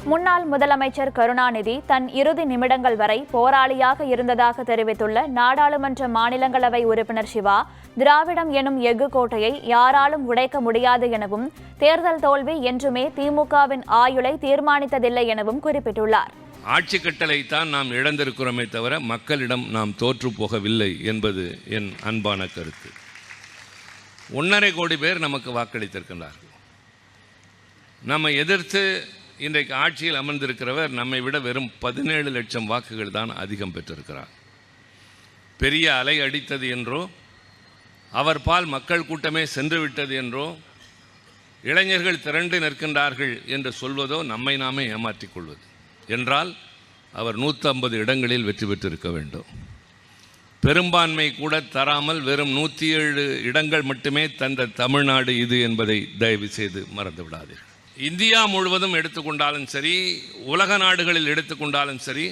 முன்னாள் முதலமைச்சர் கருணாநிதி தன் இறுதி நிமிடங்கள் வரை போராளியாக இருந்ததாக தெரிவித்துள்ள நாடாளுமன்ற மாநிலங்களவை உறுப்பினர் சிவா, திராவிடம் எனும் எஃகு கோட்டையை யாராலும் உடைக்க முடியாது எனவும், தேர்தல் தோல்வி என்றுமே திமுகவின் ஆயுளை தீர்மானித்ததில்லை எனவும் குறிப்பிட்டுள்ளார். ஆட்சி கட்டளைத்தான் நாம் இழந்திருக்கிறோமே தவிர மக்களிடம் நாம் தோற்று போகவில்லை என்பது என் அன்பான கருத்து. 1.5 கோடி பேர் நமக்கு வாக்களித்திருக்கிறார்கள். நம்மை எதிர்த்து இன்றைக்கு ஆட்சியில் அமர்ந்திருக்கிறவர் நம்மை விட வெறும் 17 லட்சம் வாக்குகள் தான் அதிகம் பெற்றிருக்கிறார். பெரிய அலை அடித்தது என்றோ, அவர் பால் மக்கள் கூட்டமே சென்று விட்டது என்றோ, இளைஞர்கள் திரண்டு நிற்கின்றார்கள் என்று சொல்வதோ நம்மை நாமே ஏமாற்றிக் கொள்வது என்றால், அவர் 150 இடங்களில் வெற்றி பெற்றிருக்க வேண்டும். பெரும்பான்மை கூட தராமல் வெறும் 107 இடங்கள் மட்டுமே தந்த தமிழ்நாடு இது என்பதை தயவு செய்து மறந்து விடாதீர்கள். இந்தியா முழுவதும் எடுத்துக்கொண்டாலும் சரி, உலக நாடுகளில் எடுத்துக்கொண்டாலும் சரி,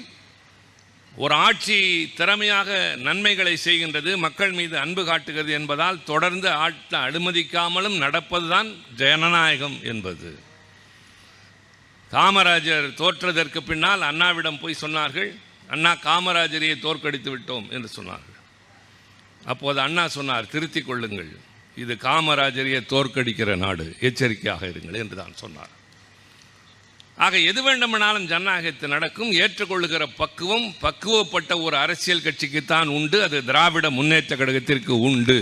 ஒரு ஆட்சி திறமையாக நன்மைகளை செய்கின்றது, மக்கள் மீது அன்பு காட்டுகிறது என்பதால் தொடர்ந்து ஆட்சி அனுமதிக்காமலும் நடப்பதுதான் ஜனநாயகம் என்பது. காமராஜர் தோற்றதற்கு பின்னால் அண்ணாவிடம் போய் சொன்னார்கள், அண்ணா காமராஜரையே தோற்கடித்து விட்டோம் என்று சொன்னார்கள். அப்போது அண்ணா சொன்னார், திருத்திக் கொள்ளுங்கள், இது காமராஜரையே தோற்கடிக்கிற நாடு, எச்சரிக்கையாக இருங்கள் என்று தான் சொன்னார். ஆக எது வேண்டுமானாலும் ஜனநாயகத்தில் நடக்கும். ஏற்றுக்கொள்ளுகிற பக்குவப்பட்ட ஒரு அரசியல் கட்சிக்குத்தான் உண்டு. அது திராவிட முன்னேற்ற கழகத்திற்கு உண்டு.